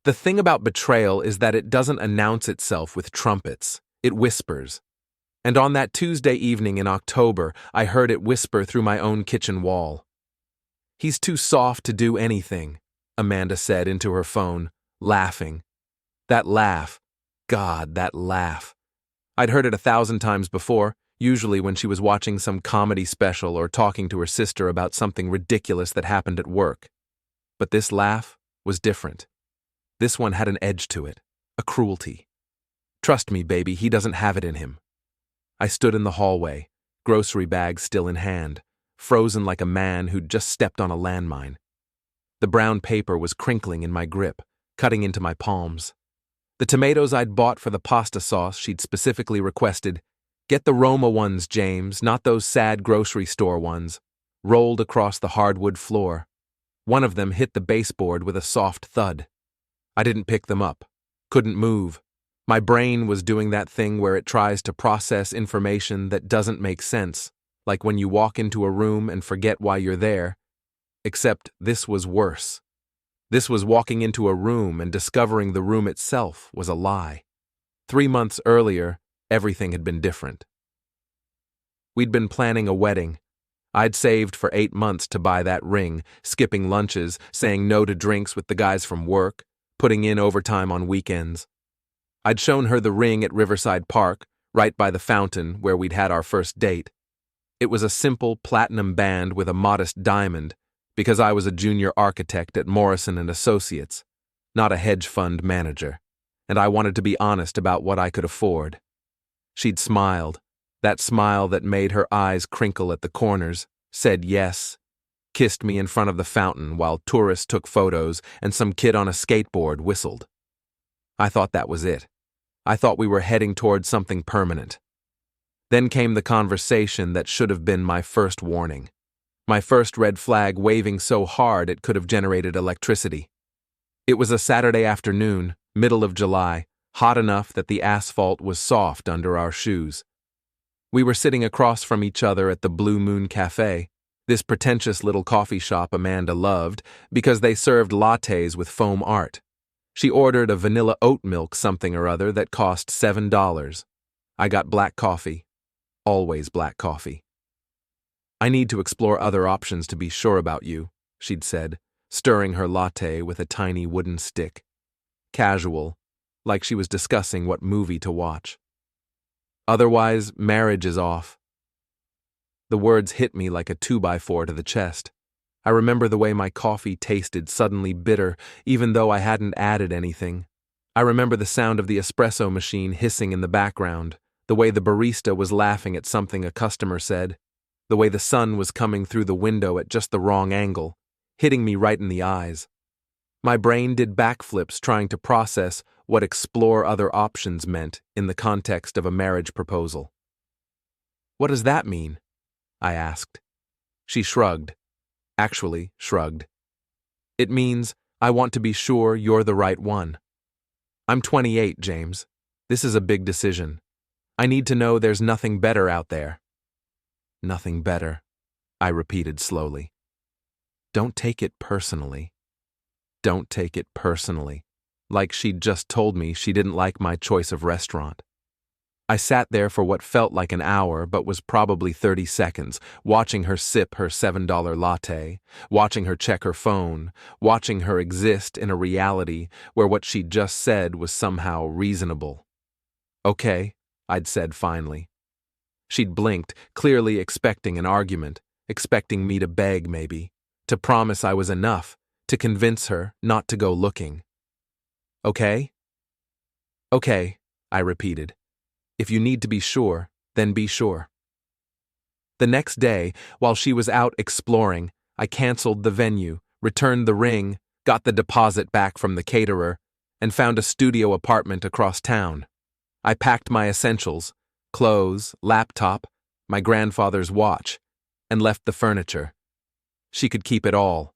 The thing about betrayal is that it doesn't announce itself with trumpets, it whispers. And on that Tuesday evening in October, I heard it whisper through my own kitchen wall. "He's too soft to do anything," Amanda said into her phone, laughing. That laugh. God, that laugh. I'd heard it 1,000 times before, usually when she was watching some comedy special or talking to her sister about something ridiculous that happened at work. But this laugh was different. This one had an edge to it, a cruelty. Trust me, baby, he doesn't have it in him. I stood in the hallway, grocery bag still in hand, frozen like a man who'd just stepped on a landmine. The brown paper was crinkling in my grip, cutting into my palms. The tomatoes I'd bought for the pasta sauce she'd specifically requested, "Get the Roma ones, James, not those sad grocery store ones," rolled across the hardwood floor. One of them hit the baseboard with a soft thud. I didn't pick them up, couldn't move. My brain was doing that thing where it tries to process information that doesn't make sense, like when you walk into a room and forget why you're there. Except this was worse. This was walking into a room and discovering the room itself was a lie. 3 months earlier, everything had been different. We'd been planning a wedding. I'd saved for 8 months to buy that ring, skipping lunches, saying no to drinks with the guys from work, putting in overtime on weekends. I'd shown her the ring at Riverside Park, right by the fountain where we'd had our first date. It was a simple platinum band with a modest diamond, because I was a junior architect at Morrison & Associates, not a hedge fund manager, and I wanted to be honest about what I could afford. She'd smiled, that smile that made her eyes crinkle at the corners, said yes, kissed me in front of the fountain while tourists took photos and some kid on a skateboard whistled. I thought that was it. I thought we were heading towards something permanent. Then came the conversation that should have been my first warning. My first red flag waving so hard it could have generated electricity. It was a Saturday afternoon, middle of July, hot enough that the asphalt was soft under our shoes. We were sitting across from each other at the Blue Moon Cafe, this pretentious little coffee shop Amanda loved because they served lattes with foam art. She ordered a vanilla oat milk something or other that cost $7. I got black coffee. Always black coffee. "I need to explore other options to be sure about you," she'd said, stirring her latte with a tiny wooden stick. Casual, like she was discussing what movie to watch. "Otherwise, marriage is off." The words hit me like a 2x4 to the chest. I remember the way my coffee tasted suddenly bitter, even though I hadn't added anything. I remember the sound of the espresso machine hissing in the background, the way the barista was laughing at something a customer said, the way the sun was coming through the window at just the wrong angle, hitting me right in the eyes. My brain did backflips trying to process what explore other options meant in the context of a marriage proposal. "What does that mean?" I asked. She shrugged. Actually shrugged. "It means I want to be sure you're the right one. I'm 28, James. This is a big decision. I need to know there's nothing better out there." "Nothing better," I repeated slowly. "Don't take it personally. Don't take it personally." Like she'd just told me she didn't like my choice of restaurant. I sat there for what felt like an hour but was probably 30 seconds, watching her sip her $7 latte, watching her check her phone, watching her exist in a reality where what she'd just said was somehow reasonable. "Okay," I'd said finally. She'd blinked, clearly expecting an argument, expecting me to beg maybe, to promise I was enough, to convince her not to go looking. "Okay?" "Okay," I repeated. "If you need to be sure, then be sure." The next day, while she was out exploring, I canceled the venue, returned the ring, got the deposit back from the caterer, and found a studio apartment across town. I packed my essentials, clothes, laptop, my grandfather's watch, and left the furniture. She could keep it all.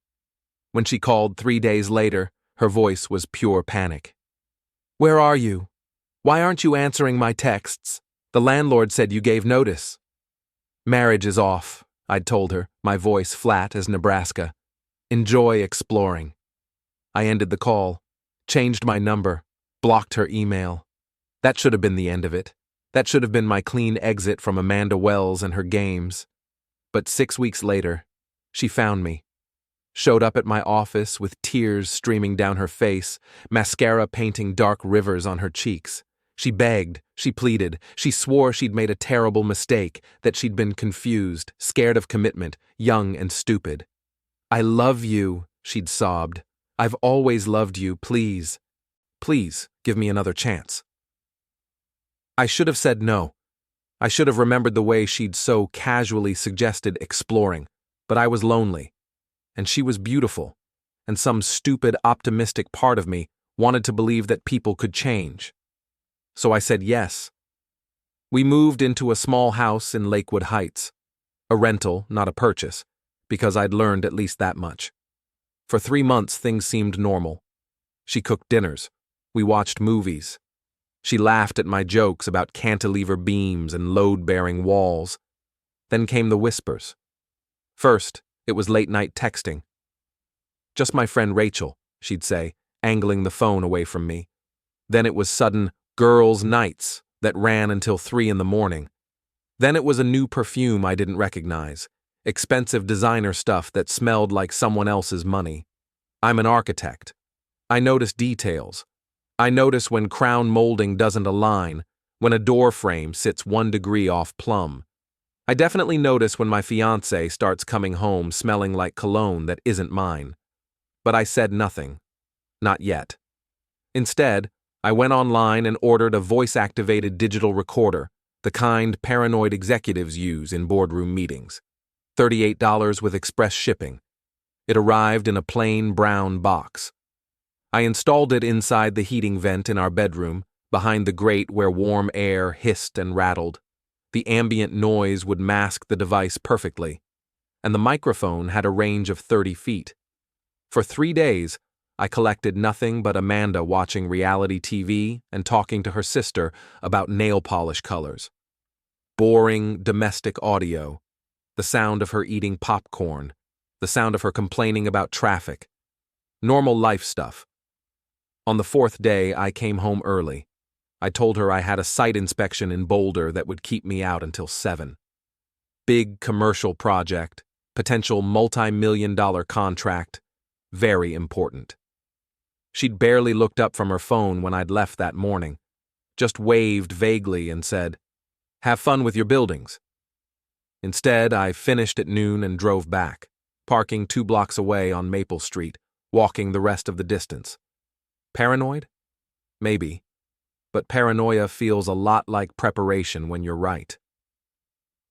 When she called 3 days later, her voice was pure panic. "Where are you? Why aren't you answering my texts? The landlord said you gave notice." "Marriage is off," I'd told her, my voice flat as Nebraska. "Enjoy exploring." I ended the call. Changed my number, blocked her email. That should have been the end of it. That should have been my clean exit from Amanda Wells and her games. But 6 weeks later, she found me. Showed up at my office with tears streaming down her face, mascara painting dark rivers on her cheeks. She begged, she pleaded, she swore she'd made a terrible mistake, that she'd been confused, scared of commitment, young and stupid. "I love you," she'd sobbed. "I've always loved you, please. Please, give me another chance." I should have said no. I should have remembered the way she'd so casually suggested exploring, but I was lonely. And she was beautiful, and some stupid, optimistic part of me wanted to believe that people could change. So I said yes. We moved into a small house in Lakewood Heights. A rental, not a purchase, because I'd learned at least that much. For 3 months, things seemed normal. She cooked dinners. We watched movies. She laughed at my jokes about cantilever beams and load-bearing walls. Then came the whispers. First, it was late-night texting. "Just my friend Rachel," she'd say, angling the phone away from me. Then it was sudden girls' nights that ran until 3 in the morning. Then it was a new perfume I didn't recognize, expensive designer stuff that smelled like someone else's money. I'm an architect. I notice details. I notice when crown molding doesn't align, when a door frame sits 1 degree off plumb. I definitely notice when my fiancée starts coming home smelling like cologne that isn't mine. But I said nothing. Not yet. Instead, I went online and ordered a voice-activated digital recorder, the kind paranoid executives use in boardroom meetings. $38 with express shipping. It arrived in a plain brown box. I installed it inside the heating vent in our bedroom, behind the grate where warm air hissed and rattled. The ambient noise would mask the device perfectly, and the microphone had a range of 30 feet. For 3 days, I collected nothing but Amanda watching reality TV and talking to her sister about nail polish colors. Boring, domestic audio. The sound of her eating popcorn. The sound of her complaining about traffic. Normal life stuff. On the 4th day, I came home early. I told her I had a site inspection in Boulder that would keep me out until 7. Big commercial project, potential multi-million-dollar contract, very important. She'd barely looked up from her phone when I'd left that morning, just waved vaguely and said, "Have fun with your buildings." Instead, I finished at noon and drove back, parking 2 blocks away on Maple Street, walking the rest of the distance. Paranoid? Maybe. But paranoia feels a lot like preparation when you're right.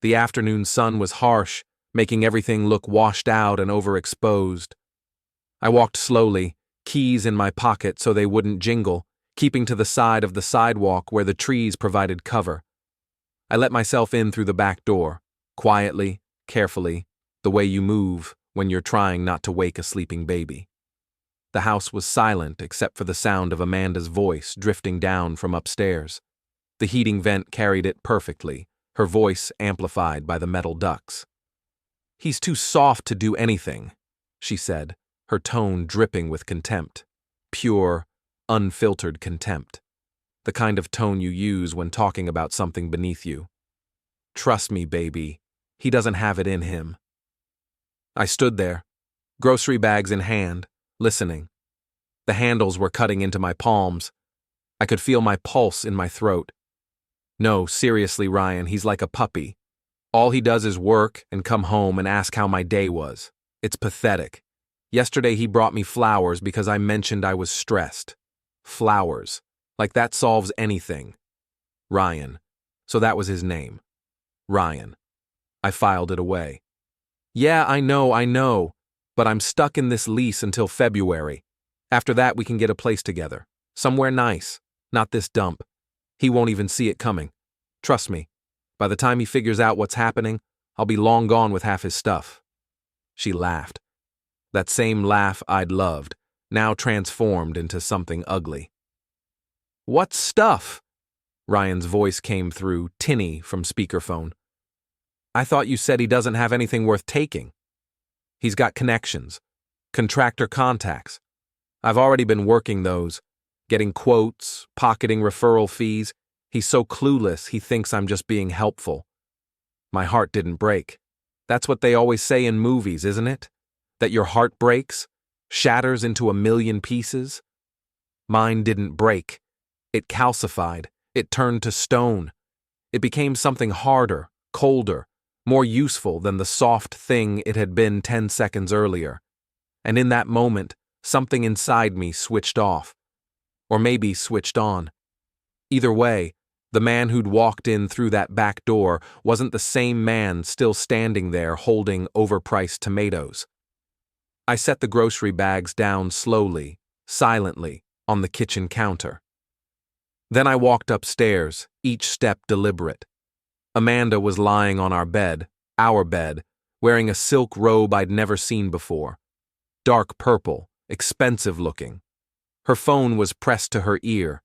The afternoon sun was harsh, making everything look washed out and overexposed. I walked slowly, keys in my pocket so they wouldn't jingle, keeping to the side of the sidewalk where the trees provided cover. I let myself in through the back door, quietly, carefully, the way you move when you're trying not to wake a sleeping baby. The house was silent except for the sound of Amanda's voice drifting down from upstairs. The heating vent carried it perfectly, her voice amplified by the metal ducts. "He's too soft to do anything," she said, her tone dripping with contempt. Pure, unfiltered contempt. The kind of tone you use when talking about something beneath you. "Trust me, baby, he doesn't have it in him." I stood there, grocery bags in hand, listening. The handles were cutting into my palms. I could feel my pulse in my throat. "No, seriously, Ryan, he's like a puppy. All he does is work and come home and ask how my day was. It's pathetic. Yesterday he brought me flowers because I mentioned I was stressed. Flowers. Like that solves anything. Ryan. So that was his name. Ryan." I filed it away. "Yeah, I know. But I'm stuck in this lease until February. After that, we can get a place together. Somewhere nice. Not this dump. He won't even see it coming. Trust me. By the time he figures out what's happening, I'll be long gone with half his stuff." She laughed. That same laugh I'd loved, now transformed into something ugly. "What stuff?" Ryan's voice came through, tinny from speakerphone. "I thought you said he doesn't have anything worth taking." "He's got connections. Contractor contacts. I've already been working those, getting quotes, pocketing referral fees. He's so clueless, he thinks I'm just being helpful. My heart didn't break. That's what they always say in movies, isn't it? That your heart breaks, shatters into a million pieces. Mine didn't break. It calcified. It turned to stone. It became something harder, colder, more useful than the soft thing it had been 10 seconds earlier. And in that moment, something inside me switched off. Or maybe switched on. Either way, the man who'd walked in through that back door wasn't the same man still standing there holding overpriced tomatoes. I set the grocery bags down slowly, silently, on the kitchen counter. Then I walked upstairs, each step deliberate. Amanda was lying on our bed, wearing a silk robe I'd never seen before. Dark purple, expensive looking. Her phone was pressed to her ear.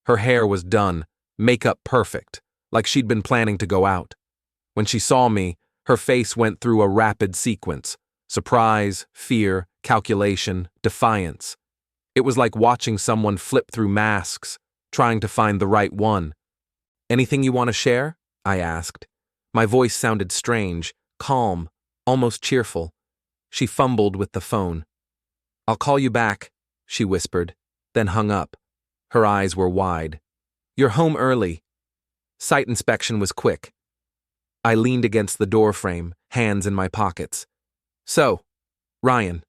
Her hair was done, makeup perfect, like she'd been planning to go out. When she saw me, her face went through a rapid sequence: surprise, fear, calculation, defiance. It was like watching someone flip through masks, trying to find the right one. "Anything you want to share?" I asked. My voice sounded strange, calm, almost cheerful. She fumbled with the phone. "I'll call you back," she whispered, then hung up. Her eyes were wide. "You're home early." Site inspection was quick. I leaned against the doorframe, hands in my pockets. "So, Ryan.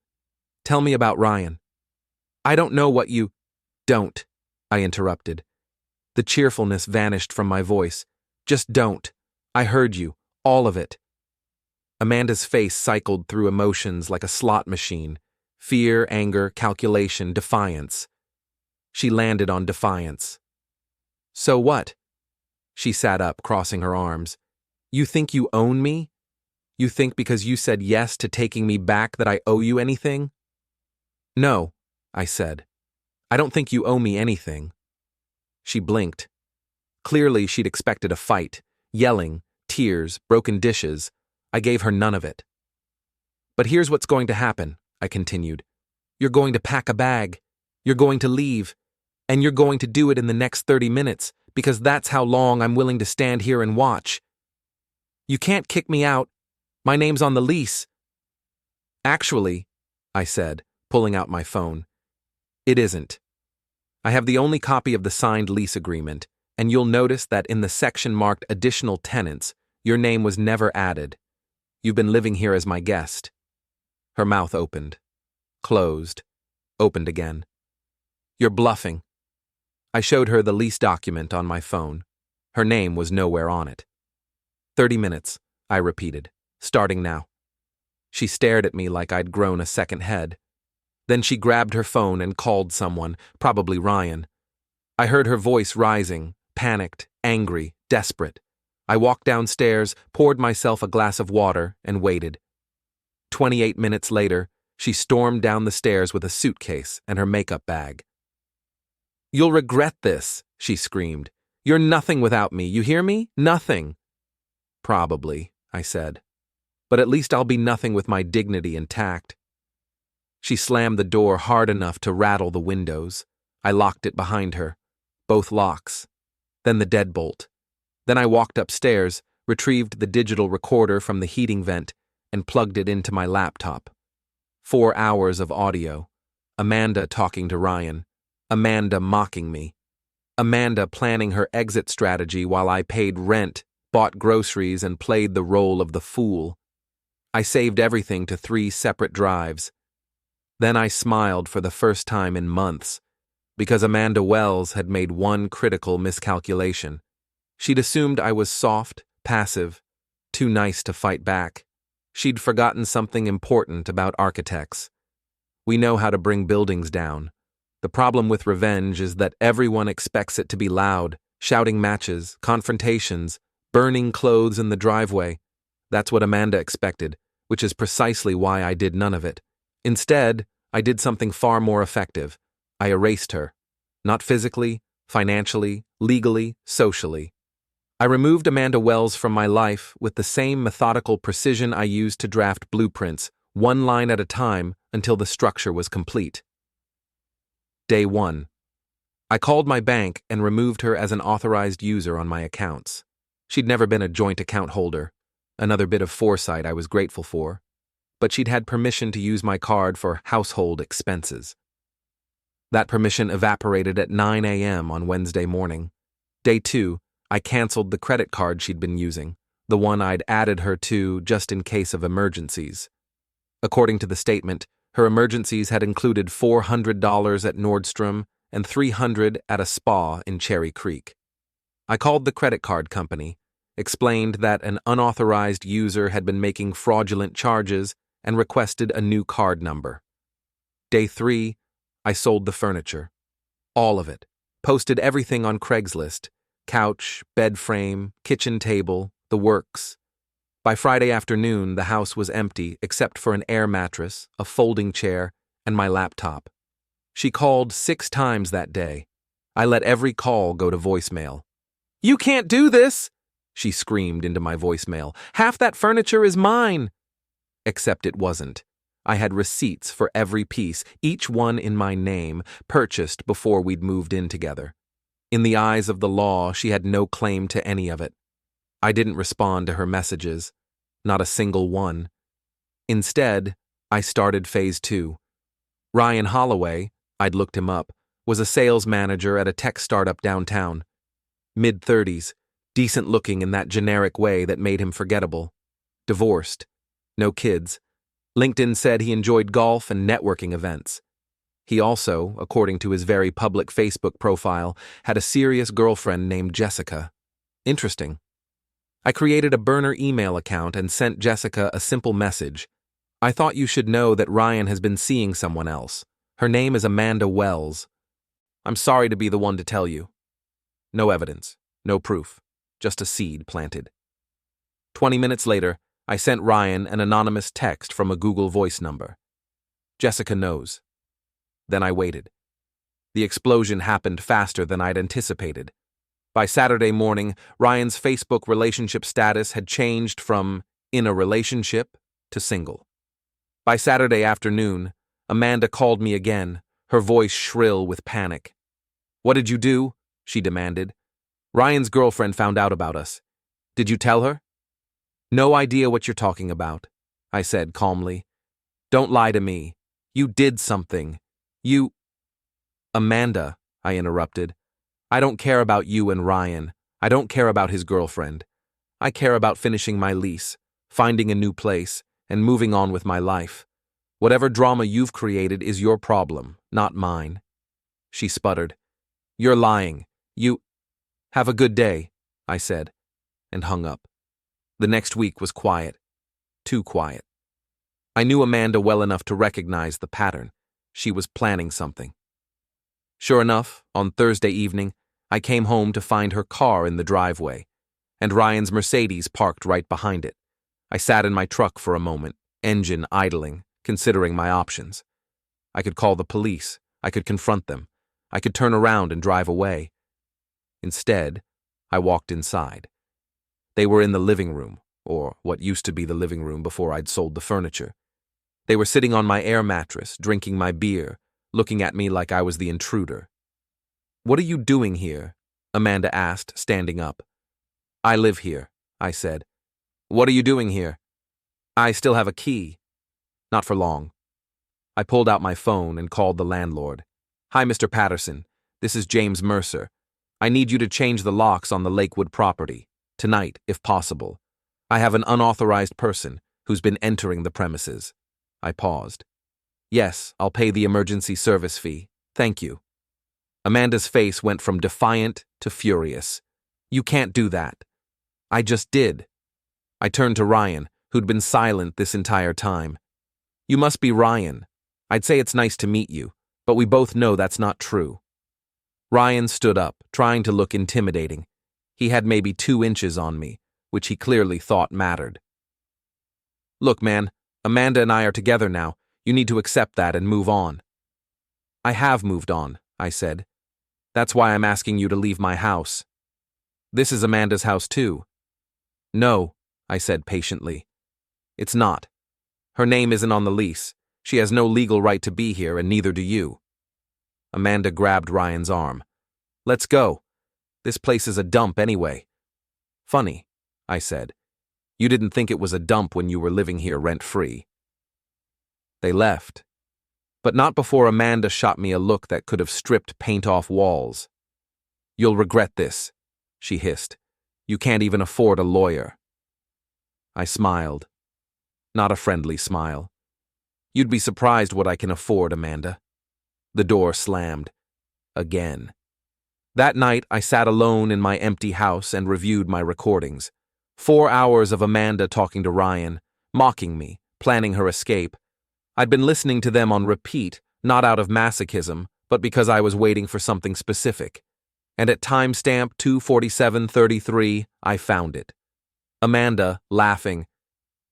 Tell me about Ryan." "I don't know what you—" "Don't," I interrupted. The cheerfulness vanished from my voice. "Just don't. I heard you, all of it." Amanda's face cycled through emotions like a slot machine: fear, anger, calculation, defiance. She landed on defiance. "So what?" She sat up, crossing her arms. "You think you own me? You think because you said yes to taking me back that I owe you anything?" "No," I said. "I don't think you owe me anything." She blinked. Clearly she'd expected a fight, yelling, tears, broken dishes. I gave her none of it. "But here's what's going to happen," I continued. "You're going to pack a bag. You're going to leave. And you're going to do it in the next 30 minutes, because that's how long I'm willing to stand here and watch. You can't kick me out. My name's on the lease." "Actually," I said, pulling out my phone, "it isn't. I have the only copy of the signed lease agreement, and you'll notice that in the section marked additional tenants, your name was never added. You've been living here as my guest." Her mouth opened, closed, opened again. "You're bluffing." I showed her the lease document on my phone. Her name was nowhere on it. 30 minutes, I repeated, starting now. She stared at me like I'd grown a second head. Then she grabbed her phone and called someone, probably Ryan. I heard her voice rising, panicked, angry, desperate. I walked downstairs, poured myself a glass of water, and waited. 28 minutes later, she stormed down the stairs with a suitcase and her makeup bag. "You'll regret this," she screamed. "You're nothing without me, you hear me? Nothing." "Probably," I said. "But at least I'll be nothing with my dignity intact." She slammed the door hard enough to rattle the windows. I locked it behind her. Both locks. Then the deadbolt. Then I walked upstairs, retrieved the digital recorder from the heating vent, and plugged it into my laptop. 4 hours of audio. Amanda talking to Ryan. Amanda mocking me. Amanda planning her exit strategy while I paid rent, bought groceries, and played the role of the fool. I saved everything to 3 separate drives. Then I smiled for the first time in months, because Amanda Wells had made one critical miscalculation. She'd assumed I was soft, passive, too nice to fight back. She'd forgotten something important about architects. We know how to bring buildings down. The problem with revenge is that everyone expects it to be loud, shouting matches, confrontations, burning clothes in the driveway. That's what Amanda expected, which is precisely why I did none of it. Instead, I did something far more effective. I erased her. Not physically, financially, legally, socially. I removed Amanda Wells from my life with the same methodical precision I used to draft blueprints, one line at a time until the structure was complete. Day 1. I called my bank and removed her as an authorized user on my accounts. She'd never been a joint account holder, another bit of foresight I was grateful for, but she'd had permission to use my card for household expenses. That permission evaporated at 9 a.m. on Wednesday morning. Day 2, I canceled the credit card she'd been using, the one I'd added her to just in case of emergencies. According to the statement, her emergencies had included $400 at Nordstrom and $300 at a spa in Cherry Creek. I called the credit card company, explained that an unauthorized user had been making fraudulent charges, and requested a new card number. Day 3, I sold the furniture. All of it. Posted everything on Craigslist. Couch, bed frame, kitchen table, the works. By Friday afternoon, the house was empty except for an air mattress, a folding chair, and my laptop. She called 6 times that day. I let every call go to voicemail. "You can't do this!" she screamed into my voicemail. "Half that furniture is mine!" Except it wasn't. I had receipts for every piece, each one in my name, purchased before we'd moved in together. In the eyes of the law, she had no claim to any of it. I didn't respond to her messages, not a single one. Instead, I started phase 2. Ryan Holloway, I'd looked him up, was a sales manager at a tech startup downtown. Mid-30s, decent looking in that generic way that made him forgettable. Divorced. No kids. LinkedIn said he enjoyed golf and networking events. He also, according to his very public Facebook profile, had a serious girlfriend named Jessica. Interesting. I created a burner email account and sent Jessica a simple message. "I thought you should know that Ryan has been seeing someone else. Her name is Amanda Wells. I'm sorry to be the one to tell you." No evidence, no proof, just a seed planted. 20 minutes later, I sent Ryan an anonymous text from a Google Voice number. "Jessica knows." Then I waited. The explosion happened faster than I'd anticipated. By Saturday morning, Ryan's Facebook relationship status had changed from in a relationship to single. By Saturday afternoon, Amanda called me again, her voice shrill with panic. "What did you do?" she demanded. "Ryan's girlfriend found out about us. Did you tell her?" "No idea what you're talking about," I said calmly. "Don't lie to me. You did something. You—" "Amanda," I interrupted, "I don't care about you and Ryan. I don't care about his girlfriend. I care about finishing my lease, finding a new place, and moving on with my life. Whatever drama you've created is your problem, not mine." She sputtered. "You're lying. You—" "Have a good day," I said, and hung up. The next week was quiet. Too quiet. I knew Amanda well enough to recognize the pattern. She was planning something. Sure enough, on Thursday evening, I came home to find her car in the driveway, and Ryan's Mercedes parked right behind it. I sat in my truck for a moment, engine idling, considering my options. I could call the police. I could confront them. I could turn around and drive away. Instead, I walked inside. They were in the living room, or what used to be the living room before I'd sold the furniture. They were sitting on my air mattress, drinking my beer, looking at me like I was the intruder. "What are you doing here?" Amanda asked, standing up. "I live here," I said. "What are you doing here?" "I still have a key." "Not for long." I pulled out my phone and called the landlord. "Hi, Mr. Patterson. This is James Mercer. I need you to change the locks on the Lakewood property. Tonight, if possible. I have an unauthorized person who's been entering the premises." I paused. "Yes, I'll pay the emergency service fee. Thank you." Amanda's face went from defiant to furious. "You can't do that." "I just did." I turned to Ryan, who'd been silent this entire time. "You must be Ryan. I'd say it's nice to meet you, but we both know that's not true." Ryan stood up, trying to look intimidating. He had maybe 2 inches on me, which he clearly thought mattered. "Look, man, Amanda and I are together now. You need to accept that and move on." "I have moved on," I said. "That's why I'm asking you to leave my house." "This is Amanda's house too." "No," I said patiently. "It's not. Her name isn't on the lease. She has no legal right to be here, and neither do you." Amanda grabbed Ryan's arm. Let's go. This place is a dump anyway. Funny, I said. You didn't think it was a dump when you were living here rent-free. They left, but not before Amanda shot me a look that could have stripped paint off walls. You'll regret this, she hissed. You can't even afford a lawyer. I smiled. Not a friendly smile. You'd be surprised what I can afford, Amanda. The door slammed. Again. That night, I sat alone in my empty house and reviewed my recordings. 4 hours of Amanda talking to Ryan, mocking me, planning her escape. I'd been listening to them on repeat, not out of masochism, but because I was waiting for something specific. And at timestamp 2:47:33, I found it. Amanda, laughing.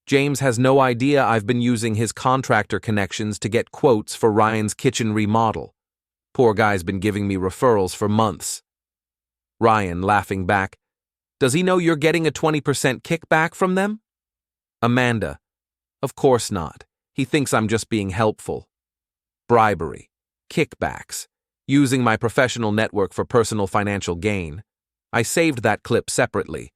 James has no idea I've been using his contractor connections to get quotes for Ryan's kitchen remodel. Poor guy's been giving me referrals for months. Ryan, laughing back. Does he know you're getting a 20% kickback from them? Amanda. Of course not. He thinks I'm just being helpful. Bribery. Kickbacks. Using my professional network for personal financial gain. I saved that clip separately.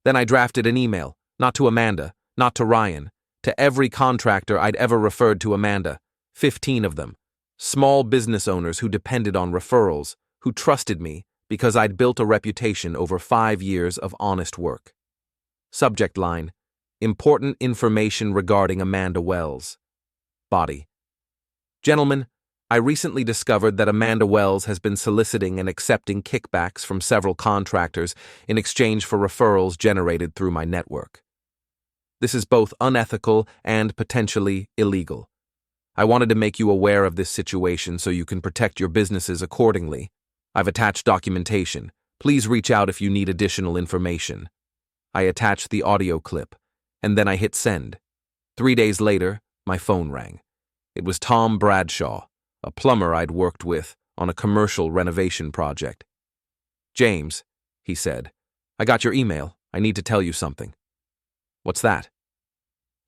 Then I drafted an email, not to Amanda, not to Ryan, to every contractor I'd ever referred to Amanda, 15 of them. Small business owners who depended on referrals, who trusted me because I'd built a reputation over 5 years of honest work. Subject line: Important information regarding Amanda Wells. Body: Gentlemen, I recently discovered that Amanda Wells has been soliciting and accepting kickbacks from several contractors in exchange for referrals generated through my network. This is both unethical and potentially illegal. I wanted to make you aware of this situation so you can protect your businesses accordingly. I've attached documentation. Please reach out if you need additional information. I attached the audio clip, and then I hit send. 3 days later, my phone rang. It was Tom Bradshaw, a plumber I'd worked with on a commercial renovation project. James, he said, I got your email. I need to tell you something. What's that?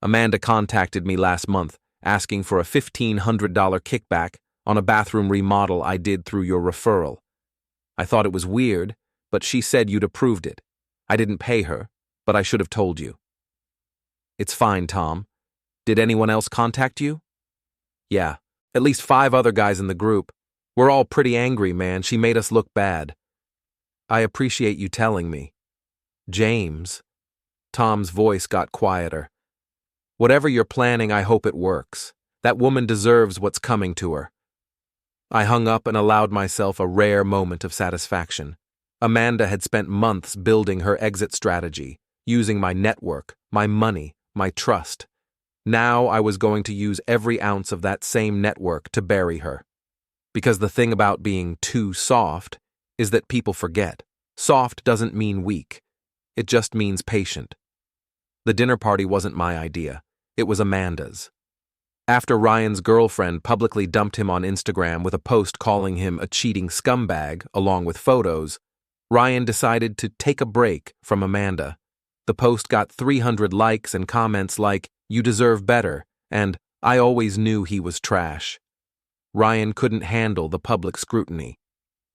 Amanda contacted me last month asking for a $1,500 kickback on a bathroom remodel I did through your referral. I thought it was weird, but she said you'd approved it. I didn't pay her, but I should have told you. It's fine, Tom. Did anyone else contact you? Yeah, at least 5 other guys in the group. We're all pretty angry, man. She made us look bad. I appreciate you telling me. James. Tom's voice got quieter. Whatever you're planning, I hope it works. That woman deserves what's coming to her. I hung up and allowed myself a rare moment of satisfaction. Amanda had spent months building her exit strategy, using my network, my money, my trust. Now I was going to use every ounce of that same network to bury her. Because the thing about being too soft is that people forget. Soft doesn't mean weak. It just means patient. The dinner party wasn't my idea. It was Amanda's. After Ryan's girlfriend publicly dumped him on Instagram with a post calling him a cheating scumbag, along with photos, Ryan decided to take a break from Amanda. The post got 300 likes and comments like, "You deserve better," and "I always knew he was trash." Ryan couldn't handle the public scrutiny.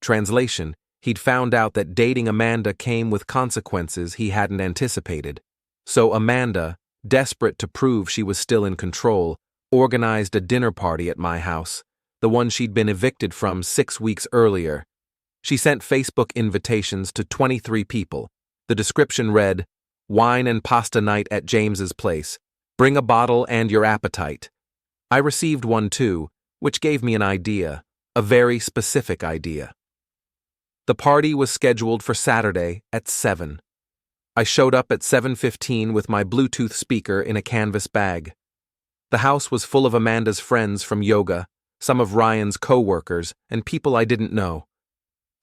Translation: he'd found out that dating Amanda came with consequences he hadn't anticipated. So Amanda, desperate to prove she was still in control, organized a dinner party at my house, the one she'd been evicted from 6 weeks earlier. She sent Facebook invitations to 23 people. The description read, "Wine and pasta night at James's place. Bring a bottle and your appetite." I received one too, which gave me an idea, a very specific idea. The party was scheduled for Saturday at 7. I showed up at 7:15 with my Bluetooth speaker in a canvas bag. The house was full of Amanda's friends from yoga, some of Ryan's co-workers, and people I didn't know.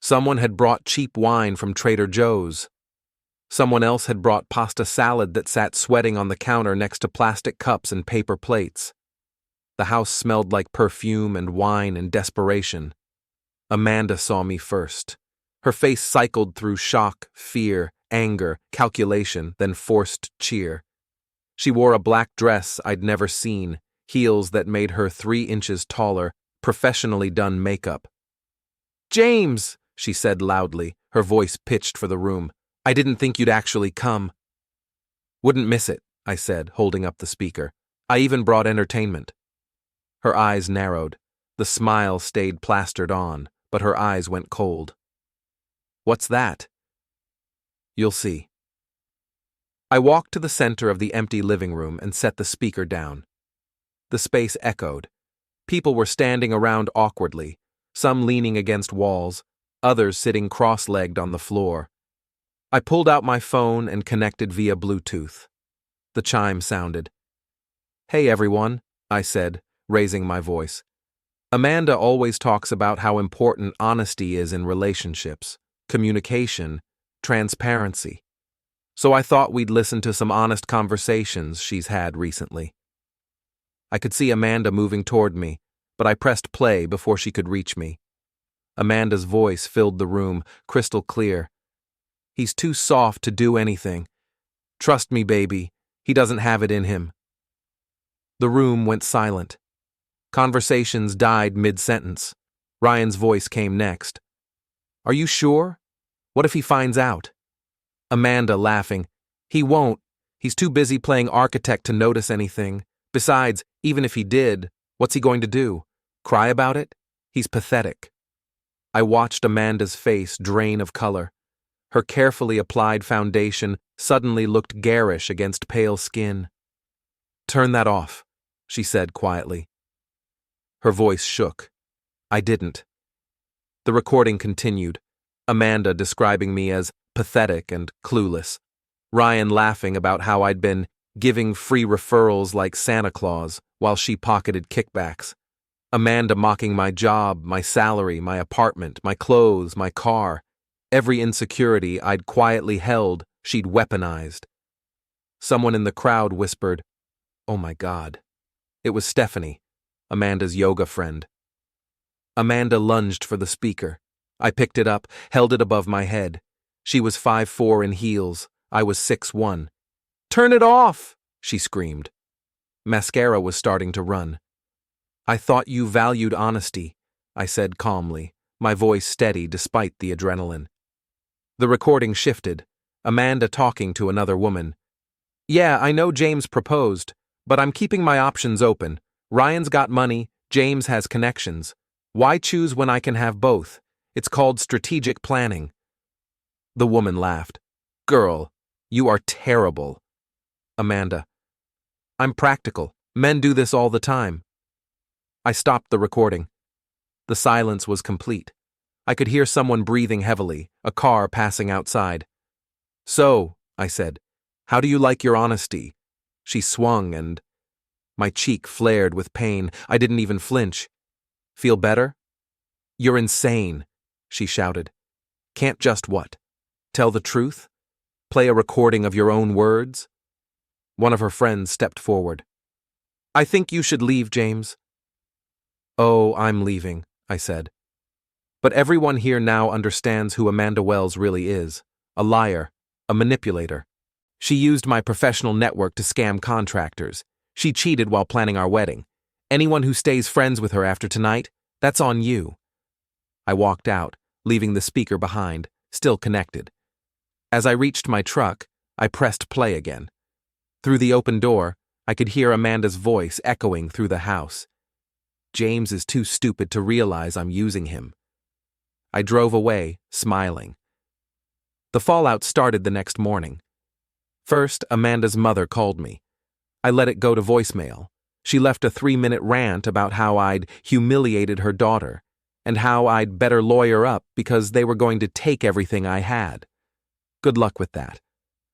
Someone had brought cheap wine from Trader Joe's. Someone else had brought pasta salad that sat sweating on the counter next to plastic cups and paper plates. The house smelled like perfume and wine and desperation. Amanda saw me first. Her face cycled through shock, fear, anger, calculation, then forced cheer. She wore a black dress I'd never seen, heels that made her 3 inches taller, professionally done makeup. James, she said loudly, her voice pitched for the room. I didn't think you'd actually come. Wouldn't miss it, I said, holding up the speaker. I even brought entertainment. Her eyes narrowed. The smile stayed plastered on, but her eyes went cold. What's that? You'll see. I walked to the center of the empty living room and set the speaker down. The space echoed. People were standing around awkwardly, some leaning against walls, others sitting cross-legged on the floor. I pulled out my phone and connected via Bluetooth. The chime sounded. Hey everyone, I said, raising my voice. Amanda always talks about how important honesty is in relationships, communication, transparency. So I thought we'd listen to some honest conversations she's had recently. I could see Amanda moving toward me, but I pressed play before she could reach me. Amanda's voice filled the room, crystal clear. He's too soft to do anything. Trust me, baby, he doesn't have it in him. The room went silent. Conversations died mid-sentence. Ryan's voice came next. Are you sure? What if he finds out? Amanda laughing. He won't. He's too busy playing architect to notice anything. Besides, even if he did, what's he going to do? Cry about it? He's pathetic. I watched Amanda's face drain of color. Her carefully applied foundation suddenly looked garish against pale skin. Turn that off, she said quietly. Her voice shook. I didn't. The recording continued, Amanda describing me as pathetic and clueless, Ryan laughing about how I'd been giving free referrals like Santa Claus while she pocketed kickbacks, Amanda mocking my job, my salary, my apartment, my clothes, my car. Every insecurity I'd quietly held, she'd weaponized. Someone in the crowd whispered, "Oh my God." It was Stephanie, Amanda's yoga friend. Amanda lunged for the speaker. I picked it up, held it above my head. She was 5'4" in heels. I was 6'1". "Turn it off!" she screamed. Mascara was starting to run. "I thought you valued honesty," I said calmly, my voice steady despite the adrenaline. The recording shifted, Amanda talking to another woman. "Yeah, I know James proposed, but I'm keeping my options open. Ryan's got money, James has connections. Why choose when I can have both? It's called strategic planning." The woman laughed. "Girl, you are terrible." Amanda: "I'm practical. Men do this all the time." I stopped the recording. The silence was complete. I could hear someone breathing heavily, a car passing outside. "So," I said, "how do you like your honesty?" She swung and... My cheek flared with pain. I didn't even flinch. "Feel better?" "You're insane," she shouted. "Can't just what? Tell the truth? Play a recording of your own words?" One of her friends stepped forward. "I think you should leave, James." "Oh, I'm leaving," I said. But everyone here now understands who Amanda Wells really is. A liar, a manipulator. She used my professional network to scam contractors. She cheated while planning our wedding. Anyone who stays friends with her after tonight, that's on you. I walked out, leaving the speaker behind, still connected. As I reached my truck, I pressed play again. Through the open door, I could hear Amanda's voice echoing through the house. James is too stupid to realize I'm using him. I drove away, smiling. The fallout started the next morning. First, Amanda's mother called me. I let it go to voicemail. She left a 3-minute rant about how I'd humiliated her daughter, and how I'd better lawyer up because they were going to take everything I had. Good luck with that.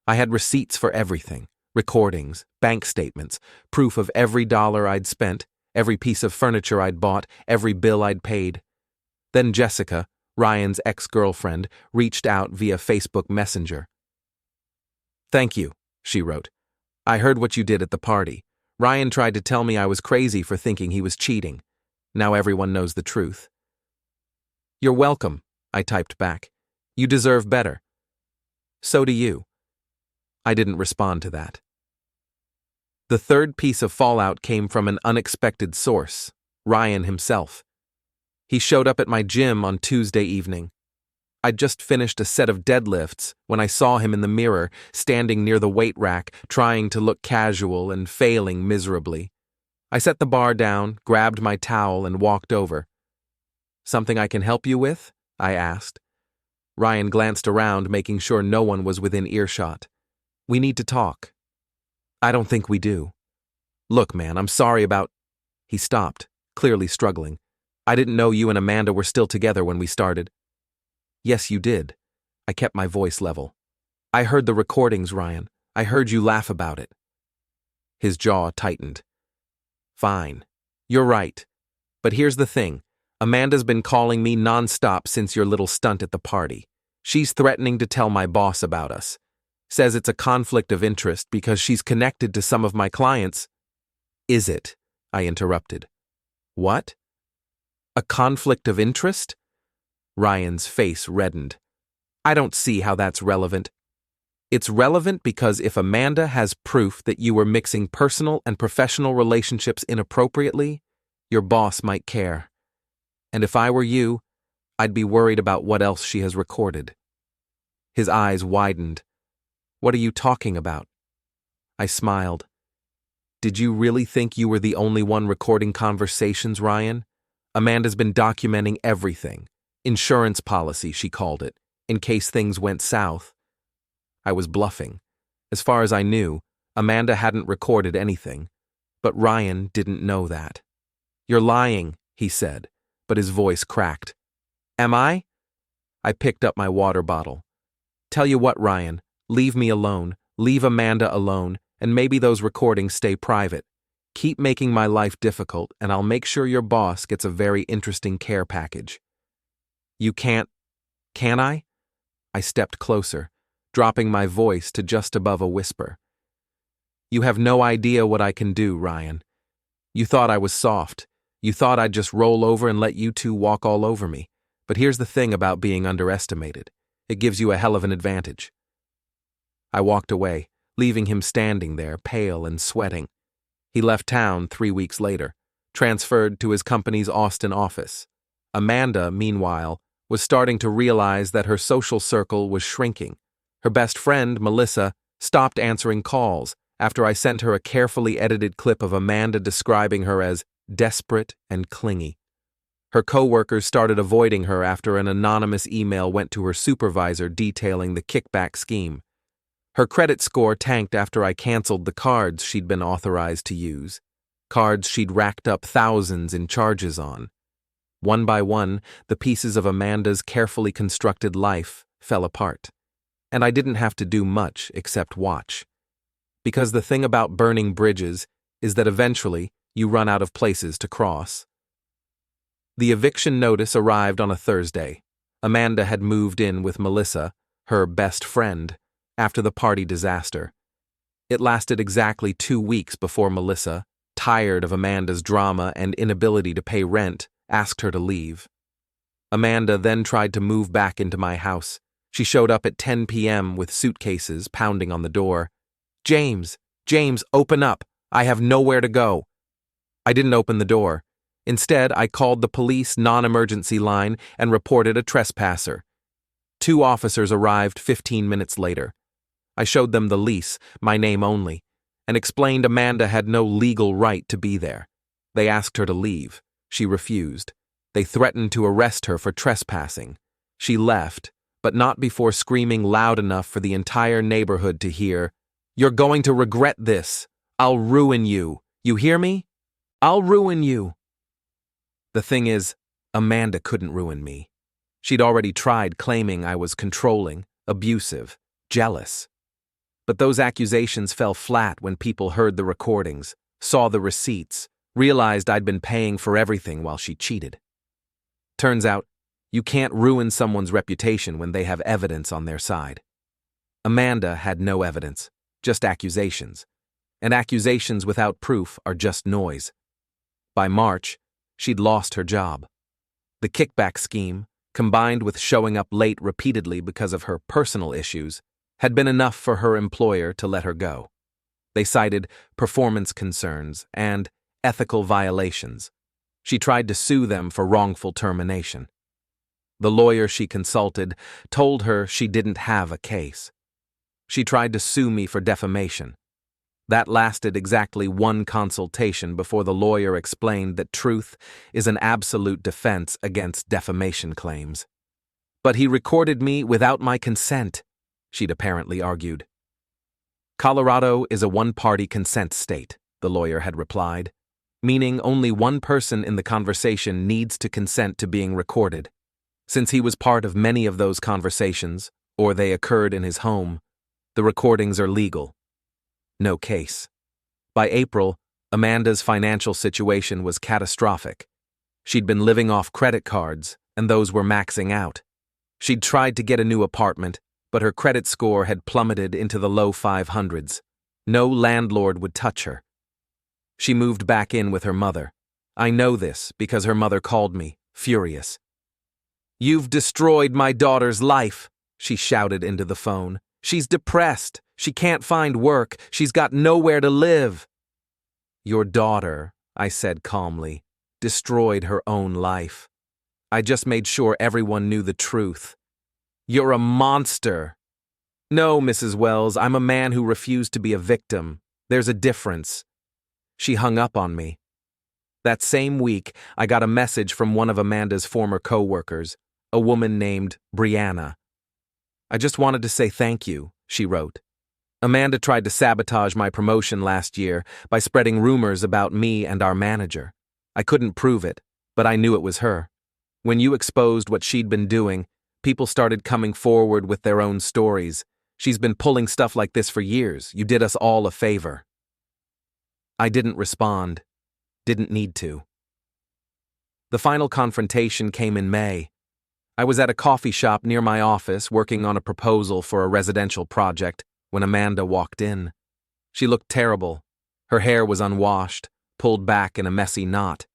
I had receipts for everything, recordings, bank statements, proof of every dollar I'd spent, every piece of furniture I'd bought, every bill I'd paid. Then Jessica, Ryan's ex-girlfriend, reached out via Facebook Messenger. "Thank you," she wrote. "I heard what you did at the party. Ryan tried to tell me I was crazy for thinking he was cheating. Now everyone knows the truth." "You're welcome," I typed back. "You deserve better." "So do you." I didn't respond to that. The third piece of fallout came from an unexpected source, Ryan himself. He showed up at my gym on Tuesday evening. I'd just finished a set of deadlifts when I saw him in the mirror, standing near the weight rack, trying to look casual and failing miserably. I set the bar down, grabbed my towel, and walked over. "Something I can help you with?" I asked. Ryan glanced around, making sure no one was within earshot. "We need to talk." "I don't think we do." "Look, man, I'm sorry about—" He stopped, clearly struggling. "I didn't know you and Amanda were still together when we started." "Yes, you did." I kept my voice level. "I heard the recordings, Ryan. I heard you laugh about it." His jaw tightened. "Fine. You're right. But here's the thing. Amanda's been calling me nonstop since your little stunt at the party. She's threatening to tell my boss about us. Says it's a conflict of interest because she's connected to some of my clients." "Is it?" I interrupted. "What? A conflict of interest?" Ryan's face reddened. "I don't see how that's relevant." "It's relevant because if Amanda has proof that you were mixing personal and professional relationships inappropriately, your boss might care. And if I were you, I'd be worried about what else she has recorded." His eyes widened. "What are you talking about?" I smiled. "Did you really think you were the only one recording conversations, Ryan? Amanda's been documenting everything. Insurance policy, she called it, in case things went south." I was bluffing. As far as I knew, Amanda hadn't recorded anything. But Ryan didn't know that. "You're lying," he said, but his voice cracked. "Am I?" I picked up my water bottle. "Tell you what, Ryan, leave me alone, leave Amanda alone, and maybe those recordings stay private. Keep making my life difficult, and I'll make sure your boss gets a very interesting care package." "You can't, can I?" I stepped closer, dropping my voice to just above a whisper. "You have no idea what I can do, Ryan. You thought I was soft. You thought I'd just roll over and let you two walk all over me. But here's the thing about being underestimated. It gives you a hell of an advantage." I walked away, leaving him standing there, pale and sweating. He left town 3 weeks later, transferred to his company's Austin office. Amanda, meanwhile, was starting to realize that her social circle was shrinking. Her best friend, Melissa, stopped answering calls after I sent her a carefully edited clip of Amanda describing her as desperate and clingy. Her coworkers started avoiding her after an anonymous email went to her supervisor detailing the kickback scheme. Her credit score tanked after I canceled the cards she'd been authorized to use, cards she'd racked up thousands in charges on. One by one, the pieces of Amanda's carefully constructed life fell apart. And I didn't have to do much except watch. Because the thing about burning bridges is that eventually you run out of places to cross. The eviction notice arrived on a Thursday. Amanda had moved in with Melissa, her best friend, after the party disaster. It lasted exactly 2 weeks before Melissa, tired of Amanda's drama and inability to pay rent, asked her to leave. Amanda then tried to move back into my house. She showed up at 10 p.m. with suitcases pounding on the door. James, open up. I have nowhere to go." I didn't open the door. Instead, I called the police non-emergency line and reported a trespasser. 2 officers arrived 15 minutes later. I showed them the lease, my name only, and explained Amanda had no legal right to be there. They asked her to leave. She refused. They threatened to arrest her for trespassing. She left, but not before screaming loud enough for the entire neighborhood to hear, "You're going to regret this. I'll ruin you. You hear me? I'll ruin you." The thing is, Amanda couldn't ruin me. She'd already tried claiming I was controlling, abusive, jealous. But those accusations fell flat when people heard the recordings, saw the receipts, realized I'd been paying for everything while she cheated. Turns out, you can't ruin someone's reputation when they have evidence on their side. Amanda had no evidence, just accusations. And accusations without proof are just noise. By March, she'd lost her job. The kickback scheme, combined with showing up late repeatedly because of her personal issues, had been enough for her employer to let her go. They cited performance concerns and ethical violations. She tried to sue them for wrongful termination. The lawyer she consulted told her she didn't have a case. She tried to sue me for defamation. That lasted exactly one consultation before the lawyer explained that truth is an absolute defense against defamation claims. But he recorded me without my consent, she'd apparently argued. Colorado is a one-party consent state, the lawyer had replied, meaning only one person in the conversation needs to consent to being recorded. Since he was part of many of those conversations, or they occurred in his home, the recordings are legal. No case. By April, Amanda's financial situation was catastrophic. She'd been living off credit cards, and those were maxing out. She'd tried to get a new apartment, but her credit score had plummeted into the low 500s. No landlord would touch her. She moved back in with her mother. I know this because her mother called me, furious. "You've destroyed my daughter's life," she shouted into the phone. "She's depressed. She can't find work. She's got nowhere to live." "Your daughter," I said calmly, "destroyed her own life. I just made sure everyone knew the truth." "You're a monster." "No, Mrs. Wells, I'm a man who refused to be a victim. There's a difference." She hung up on me. That same week, I got a message from one of Amanda's former co-workers, a woman named Brianna. "I just wanted to say thank you," she wrote. "Amanda tried to sabotage my promotion last year by spreading rumors about me and our manager. I couldn't prove it, but I knew it was her. When you exposed what she'd been doing, people started coming forward with their own stories. She's been pulling stuff like this for years. You did us all a favor." I didn't respond. Didn't need to. The final confrontation came in May. I was at a coffee shop near my office working on a proposal for a residential project when Amanda walked in. She looked terrible. Her hair was unwashed, pulled back in a messy knot.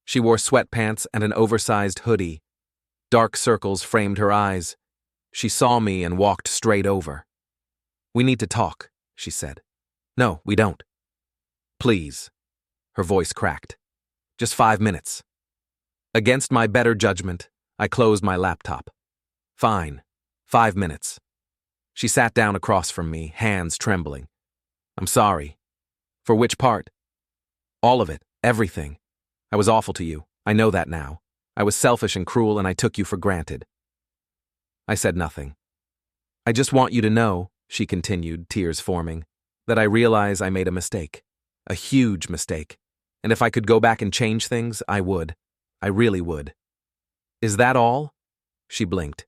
She wore sweatpants and an oversized hoodie. Dark circles framed her eyes. She saw me and walked straight over. "We need to talk," she said. "No, we don't." "Please." Her voice cracked. "Just 5 minutes." Against my better judgment, I closed my laptop. "Fine. 5 minutes." She sat down across from me, hands trembling. "I'm sorry." "For which part?" "All of it. Everything. I was awful to you. I know that now. I was selfish and cruel, and I took you for granted." I said nothing. "I just want you to know," she continued, tears forming, "that I realize I made a mistake. A huge mistake. And if I could go back and change things, I would. I really would." "Is that all?" She blinked.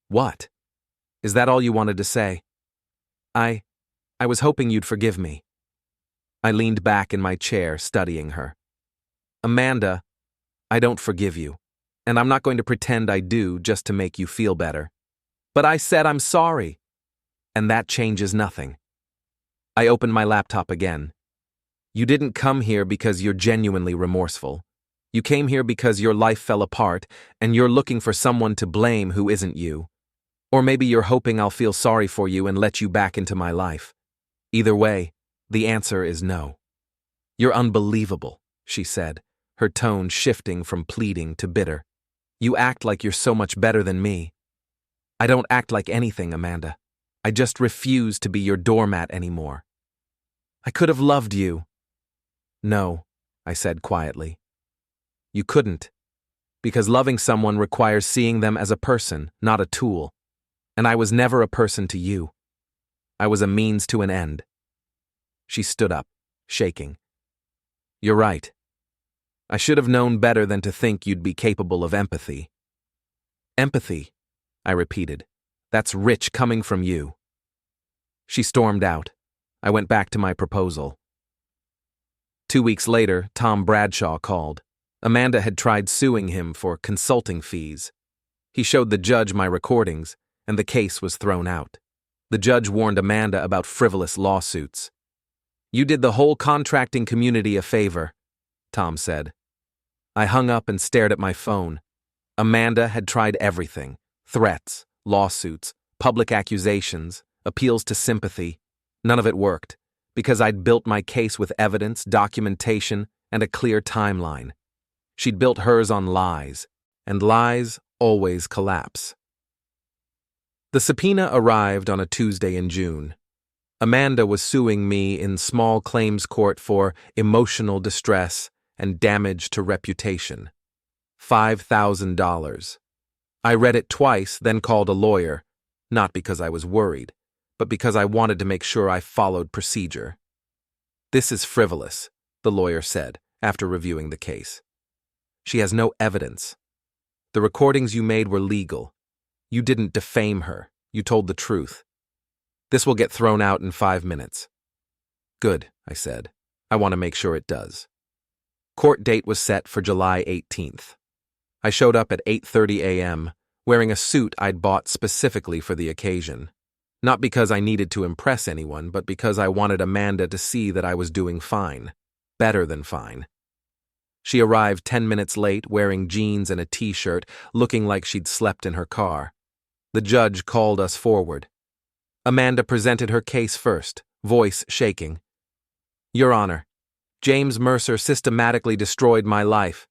"What? Is that all you wanted to say?" I was hoping you'd forgive me." I leaned back in my chair, studying her. "Amanda, I don't forgive you, and I'm not going to pretend I do just to make you feel better. But I said I'm sorry, and that changes nothing." I opened my laptop again. "You didn't come here because you're genuinely remorseful. You came here because your life fell apart, and you're looking for someone to blame who isn't you. Or maybe you're hoping I'll feel sorry for you and let you back into my life. Either way, the answer is no." "You're unbelievable," she said, her tone shifting from pleading to bitter. "You act like you're so much better than me." "I don't act like anything, Amanda. I just refuse to be your doormat anymore. I could have loved you." "No," I said quietly. "You couldn't. Because loving someone requires seeing them as a person, not a tool. And I was never a person to you. I was a means to an end." She stood up, shaking. "You're right. I should have known better than to think you'd be capable of empathy." "Empathy," I repeated. "That's rich coming from you." She stormed out. I went back to my proposal. 2 weeks later, Tom Bradshaw called. Amanda had tried suing him for consulting fees. He showed the judge my recordings, and the case was thrown out. The judge warned Amanda about frivolous lawsuits. "You did the whole contracting community a favor," Tom said. I hung up and stared at my phone. Amanda had tried everything: threats, lawsuits, public accusations, appeals to sympathy. None of it worked, because I'd built my case with evidence, documentation, and a clear timeline. She'd built hers on lies, and lies always collapse. The subpoena arrived on a Tuesday in June. Amanda was suing me in small claims court for emotional distress and damage to reputation. $5,000. I read it twice, then called a lawyer, not because I was worried, but because I wanted to make sure I followed procedure. "This is frivolous," the lawyer said, after reviewing the case. "She has no evidence. The recordings you made were legal. You didn't defame her. You told the truth. This will get thrown out in 5 minutes." "Good," I said. "I want to make sure it does." Court date was set for July 18th. I showed up at 8:30 a.m., wearing a suit I'd bought specifically for the occasion. Not because I needed to impress anyone, but because I wanted Amanda to see that I was doing fine. Better than fine. She arrived 10 minutes late, wearing jeans and a t-shirt, looking like she'd slept in her car. The judge called us forward. Amanda presented her case first, voice shaking. "Your Honor, James Mercer systematically destroyed my life.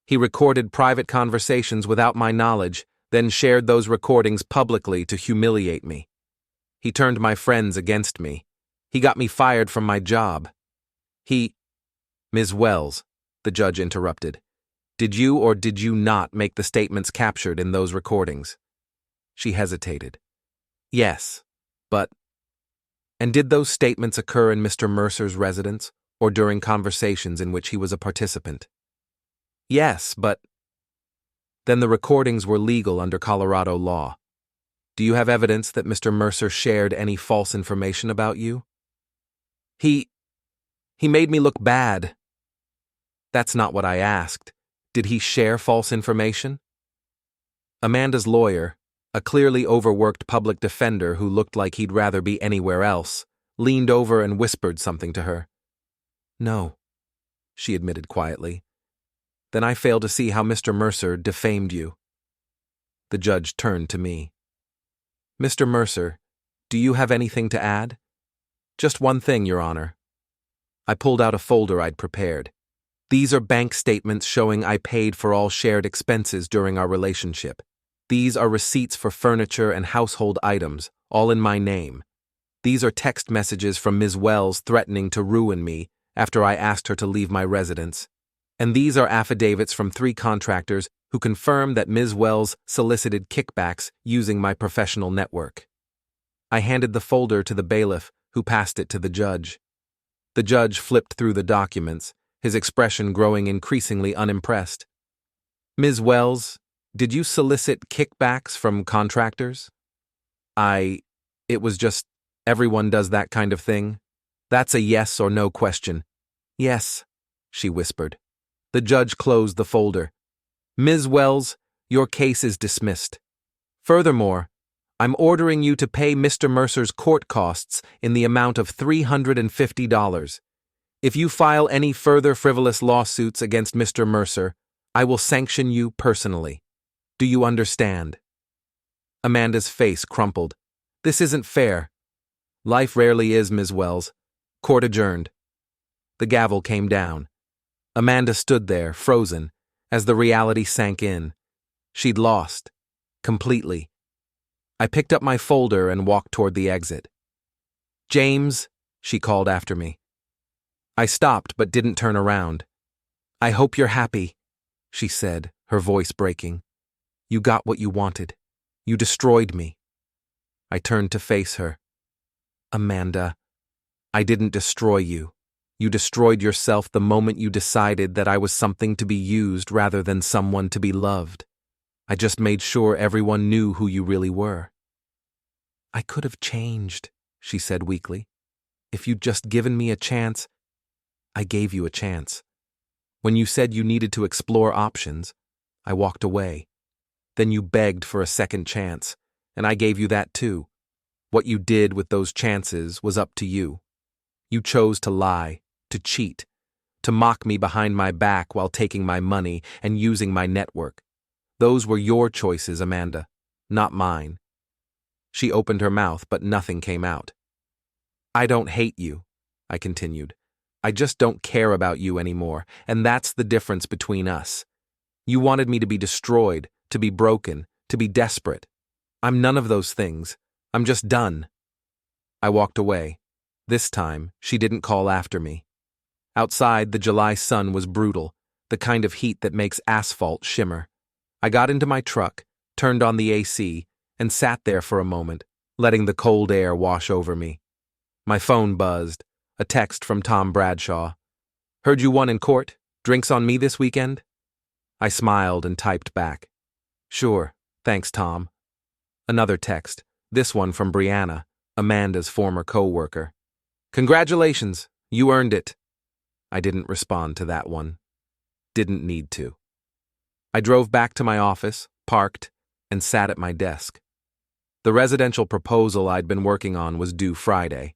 He recorded private conversations without my knowledge, then shared those recordings publicly to humiliate me. He turned my friends against me. He got me fired from my job. Ms. Wells," the judge interrupted, "did you or did you not make the statements captured in those recordings?" She hesitated. "Yes, but—" "And did those statements occur in Mr. Mercer's residence, or during conversations in which he was a participant?" "Yes, but—" "Then the recordings were legal under Colorado law. Do you have evidence that Mr. Mercer shared any false information about you?" He made me look bad." "That's not what I asked. Did he share false information?" Amanda's lawyer, a clearly overworked public defender who looked like he'd rather be anywhere else, leaned over and whispered something to her. "No," she admitted quietly. "Then I fail to see how Mr. Mercer defamed you." The judge turned to me. "Mr. Mercer, do you have anything to add?" "Just one thing, Your Honor." I pulled out a folder I'd prepared. "These are bank statements showing I paid for all shared expenses during our relationship. These are receipts for furniture and household items, all in my name. These are text messages from Ms. Wells threatening to ruin me after I asked her to leave my residence. And these are affidavits from 3 contractors who confirm that Ms. Wells solicited kickbacks using my professional network." I handed the folder to the bailiff, who passed it to the judge. The judge flipped through the documents, his expression growing increasingly unimpressed. "Ms. Wells, did you solicit kickbacks from contractors?" It was just, everyone does that kind of thing. That's a yes or no question." "Yes," she whispered. The judge closed the folder. "Ms. Wells, your case is dismissed. Furthermore, I'm ordering you to pay Mr. Mercer's court costs in the amount of $350. If you file any further frivolous lawsuits against Mr. Mercer, I will sanction you personally. Do you understand?" Amanda's face crumpled. "This isn't fair." "Life rarely is, Ms. Wells. Court adjourned." The gavel came down. Amanda stood there, frozen, as the reality sank in. She'd lost. Completely. I picked up my folder and walked toward the exit. "James," she called after me. I stopped but didn't turn around. "I hope you're happy," she said, her voice breaking. "You got what you wanted. You destroyed me." I turned to face her. "Amanda, I didn't destroy you. You destroyed yourself the moment you decided that I was something to be used rather than someone to be loved. I just made sure everyone knew who you really were." "I could have changed," she said weakly. "If you'd just given me a chance." "I gave you a chance. When you said you needed to explore options, I walked away. Then you begged for a second chance, and I gave you that too. What you did with those chances was up to you. You chose to lie, to cheat, to mock me behind my back while taking my money and using my network. Those were your choices, Amanda, not mine." She opened her mouth, but nothing came out. "I don't hate you," I continued. I just don't care about you anymore, and that's the difference between us. You wanted me to be destroyed, to be broken, to be desperate. I'm none of those things. I'm just done. I walked away. This time, she didn't call after me. Outside, the July sun was brutal, the kind of heat that makes asphalt shimmer. I got into my truck, turned on the AC, and sat there for a moment, letting the cold air wash over me. My phone buzzed, a text from Tom Bradshaw. "Heard you won in court. Drinks on me this weekend?" I smiled and typed back. "Sure, thanks, Tom." Another text, this one from Brianna, Amanda's former co-worker. "Congratulations, you earned it." I didn't respond to that one. Didn't need to. I drove back to my office, parked, and sat at my desk. The residential proposal I'd been working on was due Friday.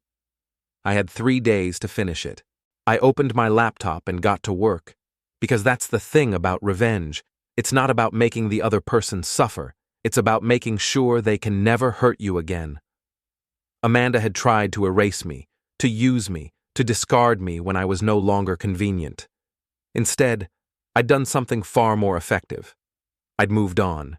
I had 3 days to finish it. I opened my laptop and got to work. Because that's the thing about revenge. It's not about making the other person suffer. It's about making sure they can never hurt you again. Amanda had tried to erase me, to use me, to discard me when I was no longer convenient. Instead, I'd done something far more effective. I'd moved on.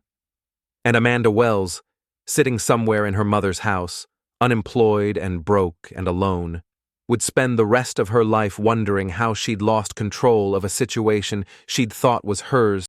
And Amanda Wells, sitting somewhere in her mother's house, unemployed and broke and alone, would spend the rest of her life wondering how she'd lost control of a situation she'd thought was hers